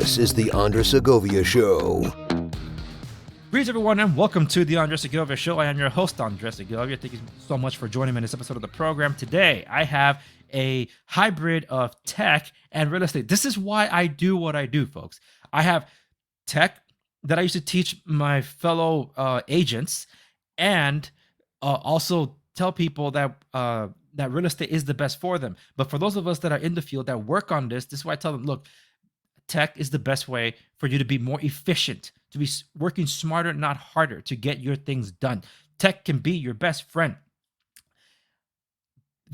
This is the Andre Segovia Show. Greetings, everyone, and welcome to the Andre Segovia Show. I am your host, Andre Segovia. Thank you so much for joining me in this episode of the program. Today, I have a hybrid of tech and real estate. This is why I do what I do, folks. I have tech that I used to teach my fellow agents, and also tell people that that real estate is the best for them. But for those of us that are in the field that work on this is why I tell them, look, tech is the best way for you to be more efficient, to be working smarter, not harder, to get your things done. Tech can be your best friend.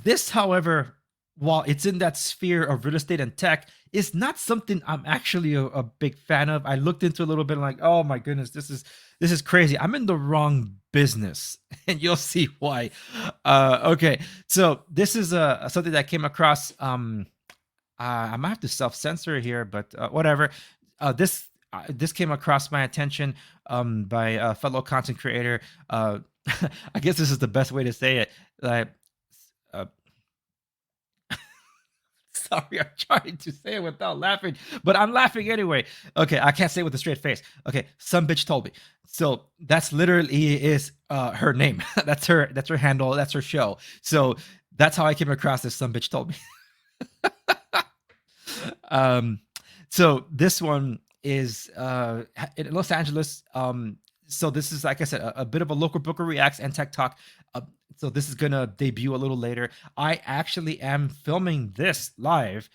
This, however, while it's in that sphere of real estate and tech, is not something I'm actually a big fan of. I looked into a little bit and like, oh my goodness, this is crazy. I'm in the wrong business, and you'll see why. Okay, so this is something that came across. I might have to self-censor here, but whatever. This came across my attention by a fellow content creator. I guess this is the best way to say it. Like, sorry, I'm trying to say it without laughing, but I'm laughing anyway. Okay, I can't say it with a straight face. Okay, some bitch told me. So that's literally is her name. That's her handle. That's her show. So that's how I came across this. Some bitch told me. So this one is in Los Angeles. So this is, like I said, a bit of a local booker reacts and tech talk. So this is gonna debut a little later. I actually am filming this live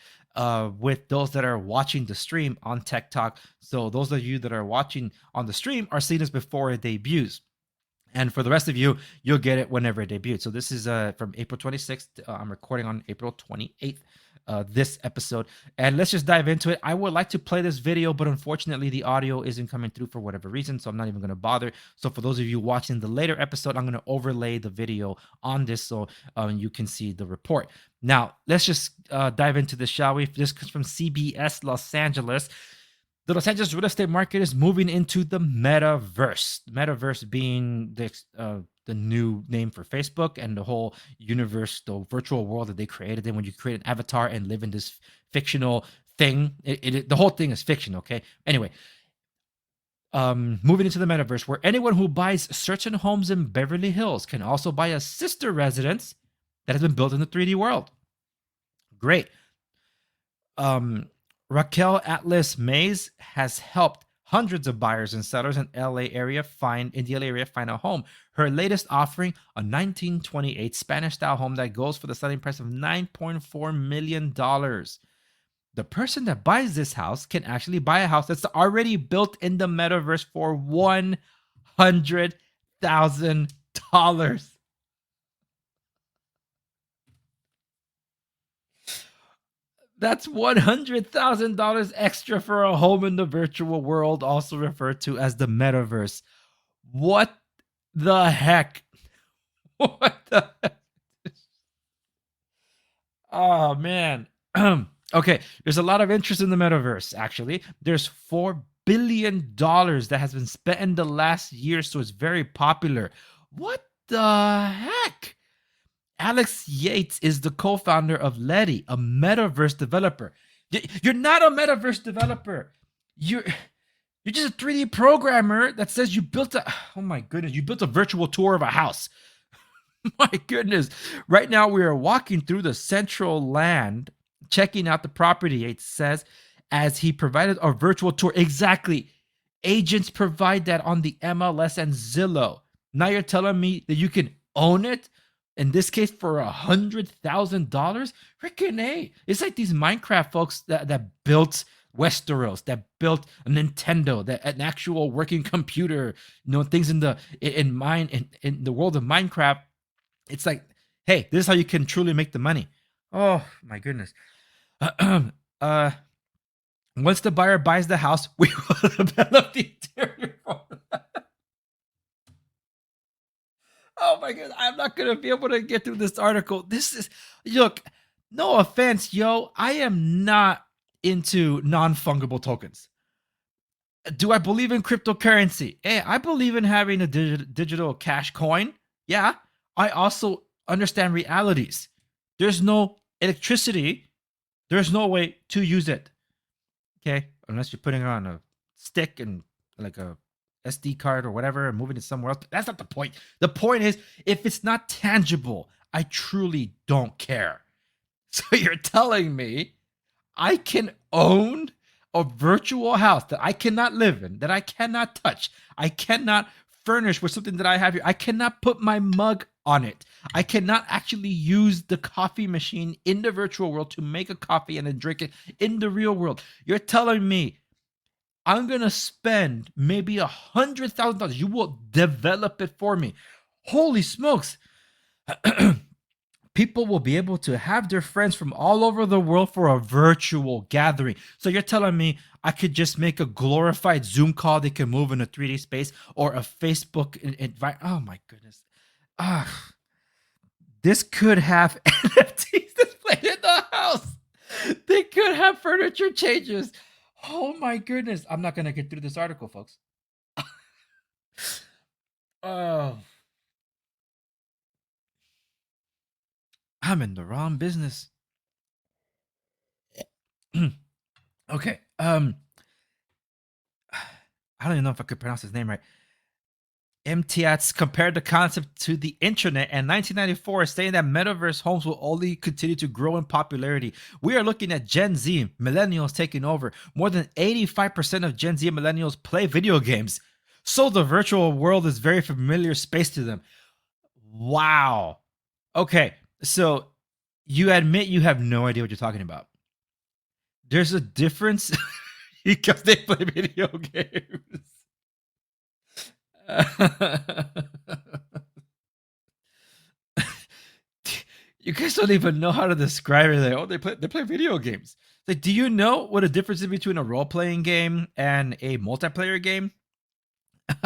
with those that are watching the stream on Tech Talk. So those of you that are watching on the stream are seeing this before it debuts. And for the rest of you, you'll get it whenever it debuts. So this is from April 26th. I'm recording on April 28th. This episode, and let's just dive into it. I would like to play this video, but unfortunately the audio isn't coming through for whatever reason, so I'm not even going to bother. So for those of you watching the later episode, I'm going to overlay the video on this so you can see the report. Now let's just dive into this, shall we? This comes from CBS Los Angeles. The Los Angeles real estate market is moving into the Metaverse. Metaverse being the new name for Facebook and the whole universe, the virtual world that they created. Then when you create an avatar and live in this fictional thing, the whole thing is fiction, okay? Anyway, moving into the Metaverse, where anyone who buys certain homes in Beverly Hills can also buy a sister residence that has been built in the 3D world. Great. Raquel Atlas Mays has helped hundreds of buyers and sellers in the LA area find a home. Her latest offering, a 1928 Spanish-style home that goes for the selling price of $9.4 million. The person that buys this house can actually buy a house that's already built in the Metaverse for $100,000. That's $100,000 extra for a home in the virtual world, also referred to as the Metaverse. What the heck? What the heck? Oh, man. Okay, there's a lot of interest in the Metaverse, actually. There's $4 billion that has been spent in the last year, so it's very popular. What the heck? Alex Yates is the co-founder of Letty, a metaverse developer. You're not a metaverse developer. You're just a 3D programmer that says you built oh my goodness, you built a virtual tour of a house. My goodness. Right now we are walking through the central land, checking out the property, Yates says, as he provided a virtual tour. Exactly. Agents provide that on the MLS and Zillow. Now you're telling me that you can own it? In this case, for $100,000, freaking A. It's like these Minecraft folks that built Westeros, that built a Nintendo, that an actual working computer, things in the world of Minecraft. It's like, hey, this is how you can truly make the money. Oh my goodness. Once the buyer buys the house, we will develop the interior for them. Oh my God, I'm not going to be able to get through this article. Look, no offense, yo. I am not into non-fungible tokens. Do I believe in cryptocurrency? Hey, I believe in having a digital cash coin. Yeah. I also understand realities. There's no electricity. There's no way to use it. Okay. unless you're putting it on a stick and like a SD card or whatever and moving it somewhere else. But that's not the point. The point is, if it's not tangible, I truly don't care. So you're telling me I can own a virtual house that I cannot live in, that I cannot touch, I cannot furnish with something that I have here. I cannot put my mug on it. I cannot actually use the coffee machine in the virtual world to make a coffee and then drink it in the real world. You're telling me I'm gonna spend maybe $100,000. You will develop it for me. Holy smokes. People will be able to have their friends from all over the world for a virtual gathering. So you're telling me I could just make a glorified Zoom call that can move in a 3D space, or a Facebook invite? Oh my goodness. This could have NFTs displayed in the house. They could have furniture changes. Oh my goodness. I'm not going to get through this article, folks. Oh, I'm in the wrong business. Okay. I don't even know if I could pronounce his name right. MTATS compared the concept to the internet in 1994, saying that metaverse homes will only continue to grow in popularity. We are looking at Gen Z, millennials taking over. More than 85% of Gen Z and millennials play video games. So the virtual world is very familiar space to them. Wow. Okay, so you admit you have no idea what you're talking about. There's a difference because they play video games. You guys don't even know how to describe it. Like, oh, they play video games. Like, do you know what a difference is between a role-playing game and a multiplayer game?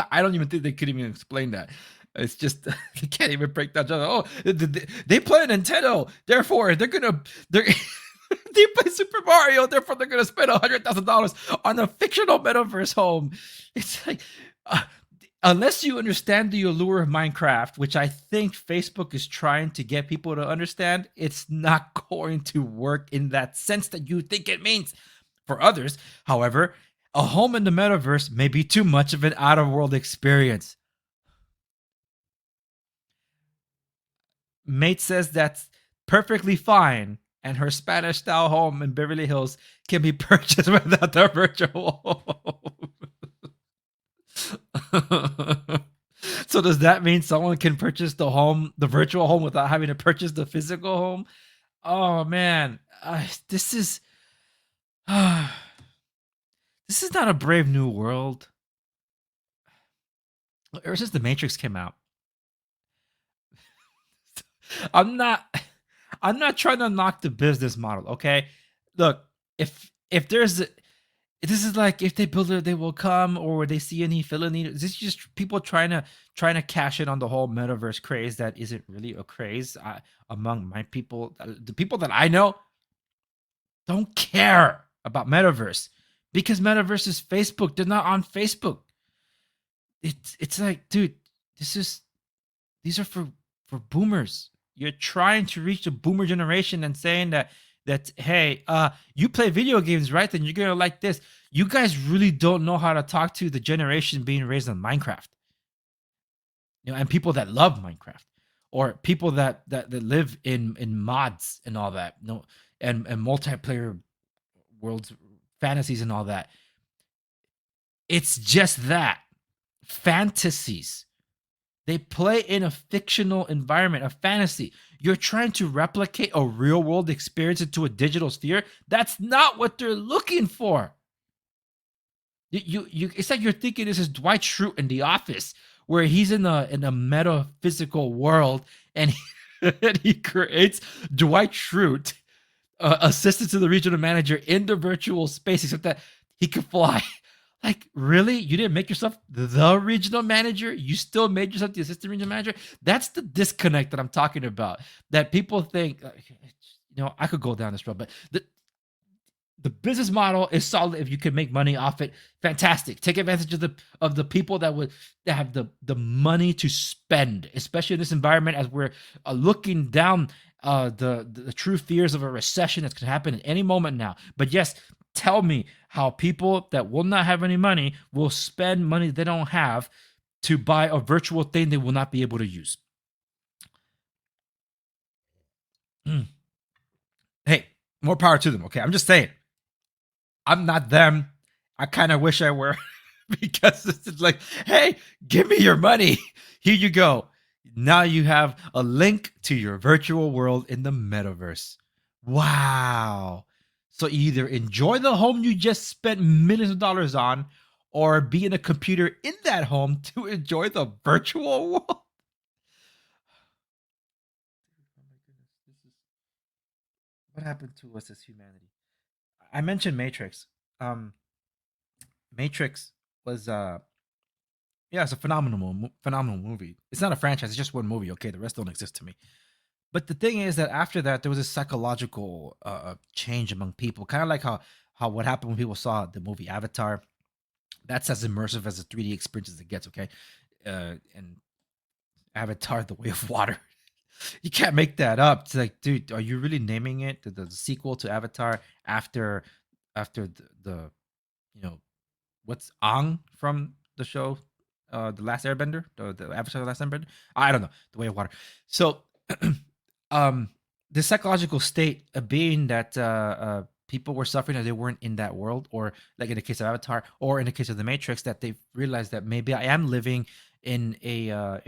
I don't even think they could even explain that. It's just they can't even break that down. Oh, they play Nintendo, therefore they they play Super Mario, therefore they're gonna spend $100,000 on a fictional metaverse home. It's like, unless you understand the allure of Minecraft, which I think Facebook is trying to get people to understand, it's not going to work in that sense that you think it means. For others, however, a home in the metaverse may be too much of an out-of-world experience. Mate says that's perfectly fine, and her Spanish-style home in Beverly Hills can be purchased without the virtual home. So does that mean someone can purchase the virtual home, without having to purchase the physical home? Oh man, this is this is not a Brave New World. Ever since The Matrix came out, I'm not I'm not trying to knock the business model, okay? Look, if there's this is like, if they build it, they will come, or they see any felony. This is just people trying to cash in on the whole metaverse craze that isn't really a craze among my people. The people that I know don't care about metaverse, because metaverse is Facebook. They're not on Facebook. It's like, dude, these are for boomers. You're trying to reach the boomer generation and saying that hey, you play video games, right? Then you're gonna like this. You guys really don't know how to talk to the generation being raised on Minecraft, and people that love Minecraft, or people that live in mods and all that, and multiplayer worlds, fantasies, and all that. It's just that fantasies. They play in a fictional environment, a fantasy. You're trying to replicate a real world experience into a digital sphere. That's not what they're looking for. It's like you're thinking this is Dwight Schrute in The Office, where he's in a metaphysical world, and and he creates Dwight Schrute, assistant to the regional manager, in the virtual space, except that he can fly. Like, really? You didn't make yourself the regional manager? You still made yourself the assistant regional manager? That's the disconnect that I'm talking about. That people think, I could go down this road, but the business model is solid. If you can make money off it, fantastic. Take advantage of the people that have the money to spend, especially in this environment, as we're looking down the true fears of a recession that's going to happen at any moment now. But yes, tell me how people that will not have any money will spend money they don't have to buy a virtual thing they will not be able to use. Mm. Hey, more power to them. Okay, I'm just saying. I'm not them. I kind of wish I were because it's like, hey, give me your money. Here you go. Now you have a link to your virtual world in the metaverse. Wow. So either enjoy the home you just spent millions of dollars on or be in a computer in that home to enjoy the virtual world. Oh my goodness. What happened to us as humanity? I mentioned Matrix. Um Matrix was yeah, it's a phenomenal movie. It's not a franchise, it's just one movie, okay? The rest don't exist to me. But the thing is that after that there was a psychological change among people, kind of like how what happened when people saw the movie Avatar. That's as immersive as a 3D experience as it gets, okay? And Avatar the Way of Water. You can't make that up. It's like, dude, are you really naming it the sequel to Avatar after the you know what's Ang from the show, the Last Airbender, the Avatar, the Last Airbender. I don't know, the Way of Water. So, um, the psychological state of being that people were suffering that they weren't in that world, or like in the case of Avatar, or in the case of the Matrix, that they realized that maybe I am living in a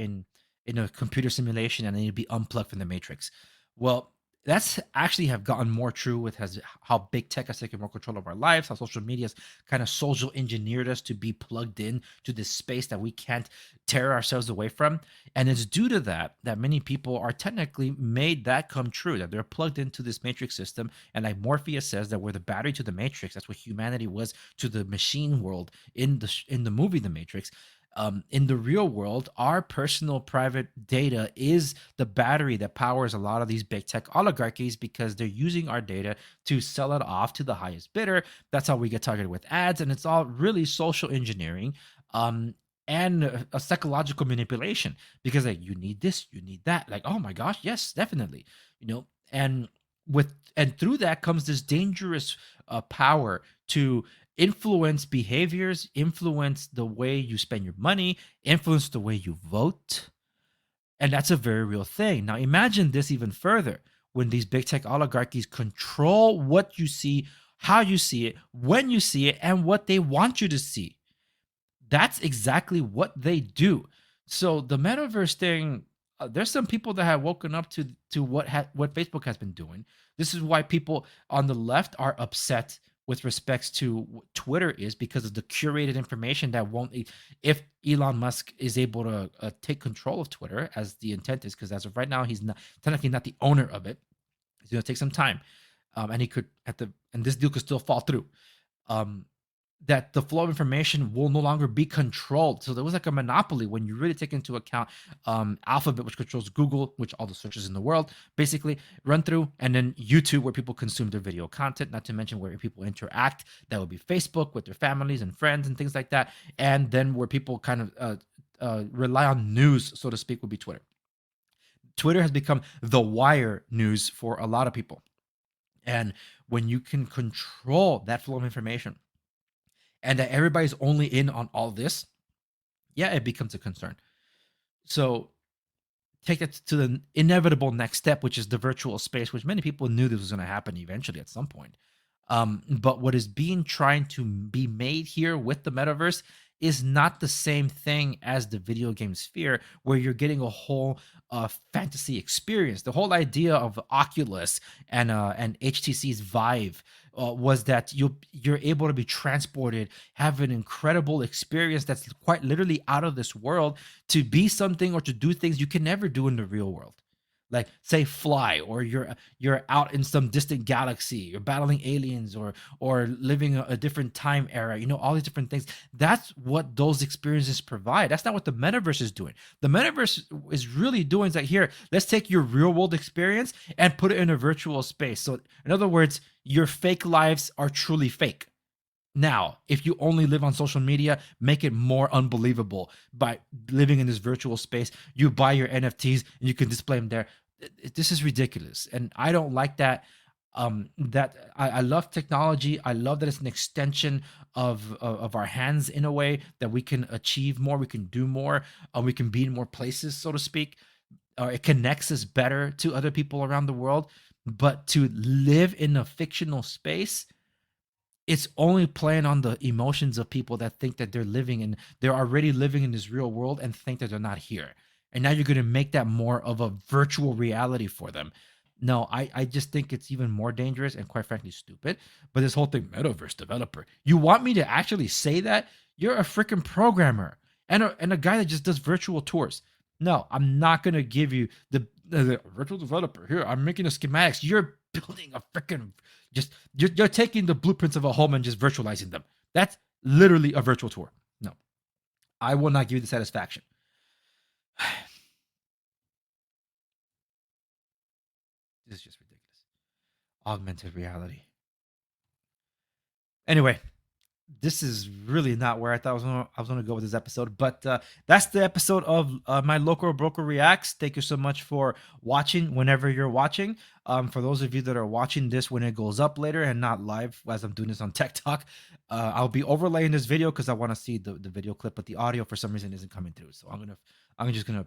in a computer simulation and I need to be unplugged from the Matrix. Well, that's actually have gotten more true with how big tech has taken more control of our lives, how social media has kind of social engineered us to be plugged in to this space that we can't tear ourselves away from. And it's due to that that many people are technically made that come true, that they're plugged into this matrix system. And like Morpheus says, that we're the battery to the matrix. That's what humanity was to the machine world in the movie The Matrix. In the real world, our personal private data is the battery that powers a lot of these big tech oligarchies because they're using our data to sell it off to the highest bidder. That's how we get targeted with ads, and it's all really social engineering. And a psychological manipulation because like you need this, you need that. Like, oh my gosh, yes, definitely. And through that comes this dangerous power to influence behaviors, influence the way you spend your money, influence the way you vote. And that's a very real thing. Now, imagine this even further when these big tech oligarchies control what you see, how you see it, when you see it, and what they want you to see. That's exactly what they do. So the metaverse thing, there's some people that have woken up to what Facebook has been doing. This is why people on the left are upset with respects to what Twitter is because of the curated information that won't. If Elon Musk is able to take control of Twitter, as the intent is, because as of right now he's not technically not the owner of it. It's going to take some time, and he could and this deal could still fall through. That the flow of information will no longer be controlled. So there was like a monopoly when you really take into account Alphabet, which controls Google, which all the searches in the world basically run through, and then YouTube, where people consume their video content, not to mention where people interact. That would be Facebook with their families and friends and things like that. And then where people kind of rely on news, so to speak, would be Twitter. Twitter has become the wire news for a lot of people. And when you can control that flow of information, and that everybody's only in on all this, yeah, it becomes a concern. So take that to the inevitable next step, which is the virtual space, which many people knew this was going to happen eventually at some point. But what is being trying to be made here with the metaverse is not the same thing as the video game sphere, where you're getting a whole fantasy experience. The whole idea of Oculus and HTC's Vive was that you're able to be transported, have an incredible experience that's quite literally out of this world, to be something or to do things you can never do in the real world. Like say fly, or you're out in some distant galaxy, you're battling aliens, or living a different time era, all these different things. That's what those experiences provide. That's not what the metaverse is doing. The metaverse is really doing is like, here, let's take your real world experience and put it in a virtual space. So in other words, your fake lives are truly fake. Now, if you only live on social media, make it more unbelievable by living in this virtual space. You buy your NFTs and you can display them there. This is ridiculous. And I don't like that. That I love technology. I love that it's an extension of our hands in a way that we can achieve more, we can do more, we can be in more places, so to speak. It connects us better to other people around the world. But to live in a fictional space, it's only playing on the emotions of people that think that they're already living in this real world and think that they're not here. And now you're going to make that more of a virtual reality for them. No, I just think it's even more dangerous and quite frankly stupid. But this whole thing, metaverse developer, you want me to actually say that? You're a freaking programmer and a guy that just does virtual tours. No, I'm not going to give you the virtual developer. Here, I'm making the schematics. You're building a freaking you're taking the blueprints of a home and just virtualizing them. That's literally a virtual tour. No, I will not give you the satisfaction. This is just ridiculous. Augmented reality. Anyway, this is really not where I thought I was gonna go with this episode, but that's the episode of my local broker reacts. Thank you so much for watching whenever you're watching. For those of you that are watching this when it goes up later and not live as I'm doing this on Tech Talk, I'll be overlaying this video because I want to see the video clip, but the audio for some reason isn't coming through. So I'm just gonna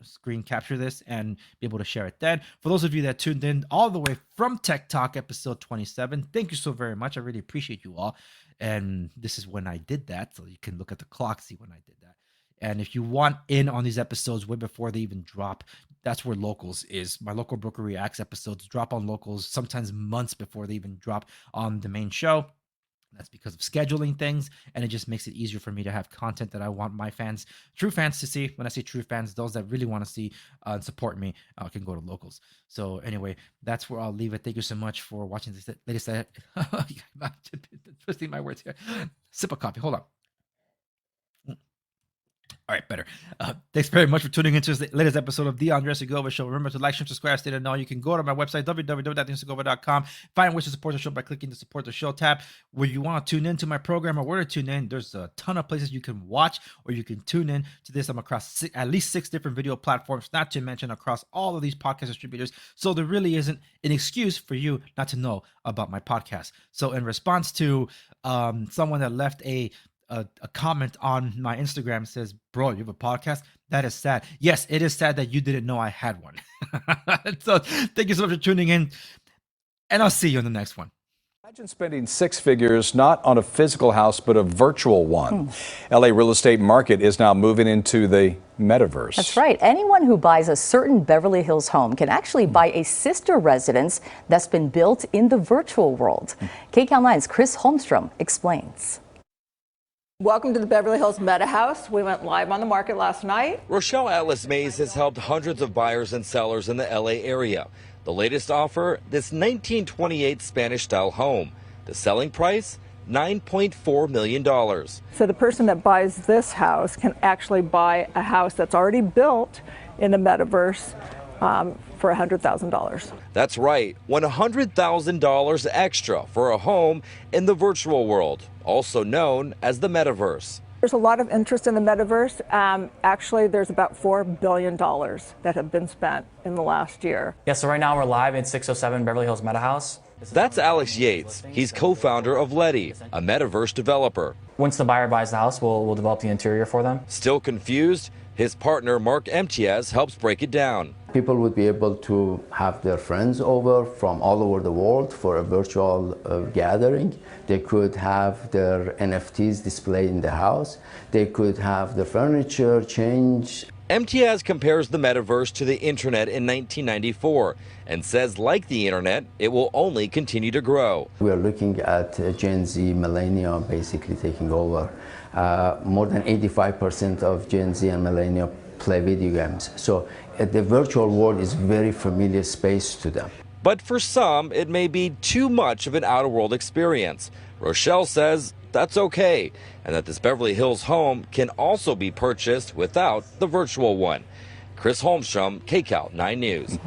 screen capture this and be able to share it then. For those of you that tuned in all the way from Tech Talk episode 27, thank you so very much. I really appreciate you all. And this is when I did that. So you can look at the clock, see when I did that. And if you want in on these episodes way before they even drop, that's where Locals is. My Local Broker Reacts episodes drop on Locals sometimes months before they even drop on the main show. That's because of scheduling things, and it just makes it easier for me to have content that I want my fans, true fans, to see. When I say true fans, those that really want to see and support me can go to Locals. So anyway, that's where I'll leave it. Thank you so much for watching this latest. I'm twisting my words here. Sip of coffee. Hold on. All right, better. Thanks very much for tuning into this latest episode of the Andres Segovia Show. Remember to like, share, subscribe, stay to know. You can go to my website, www.segovia.com. Find ways to support the show by clicking the support the show tab. Where you want to tune into my program or where to tune in, there's a ton of places you can watch or you can tune in to this. I'm across at least 6 different video platforms, not to mention across all of these podcast distributors. So there really isn't an excuse for you not to know about my podcast. So in response to someone that left a comment on my Instagram, says, bro, you have a podcast? That is sad. Yes, it is sad that you didn't know I had one. So thank you so much for tuning in, and I'll see you in the next one. Imagine spending 6 figures not on a physical house, but a virtual one. LA real estate market is now moving into the metaverse. That's right. Anyone who buys a certain Beverly Hills home can actually buy a sister residence that's been built in the virtual world. KCAL 9's Chris Holmstrom explains. Welcome to the Beverly Hills Meta House. We went live on the market last night. Rochelle Atlas Mays has helped hundreds of buyers and sellers in the LA area. The latest offer, this 1928 Spanish-style home. The selling price, $9.4 million. So the person that buys this house can actually buy a house that's already built in the metaverse for $100,000. That's right, $100,000 extra for a home in the virtual world, also known as the metaverse. There's a lot of interest in the metaverse. Actually, there's about $4 billion that have been spent in the last year. Yeah, so right now we're live at 607 Beverly Hills Meta House. That's Alex Yates. He's co-founder of Letty, a metaverse developer. Once the buyer buys the house, we'll develop the interior for them. Still confused? His partner, Mark Mtiaz, helps break it down. People would be able to have their friends over from all over the world for a virtual gathering. They could have their NFTs displayed in the house. They could have the furniture change. Mtiaz compares the metaverse to the internet in 1994 and says, like the internet, it will only continue to grow. We are looking at Gen Z, millennial basically taking over. More than 85% of Gen Z and millennial play video games. So the virtual world is very familiar space to them. But for some, it may be too much of an outer-world experience. Rochelle says that's okay, and that this Beverly Hills home can also be purchased without the virtual one. Chris Holmstrom, KCAL 9 News.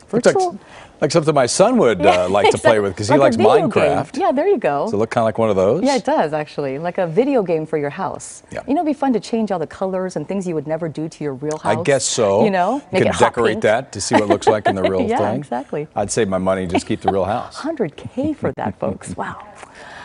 Virtual? Like something my son would like to play with because he Like a likes video Minecraft. game. Yeah, there you go. Does it look kind of like one of those? Yeah, it does actually, like a video game for your house. Yeah. You know, it'd be fun to change all the colors and things you would never do to your real house. I guess so. You know, you make can it hot decorate pink. that to see what it looks like in the real Yeah, thing. exactly. I'd save my money and just keep the real house. $100K for that, folks. Wow.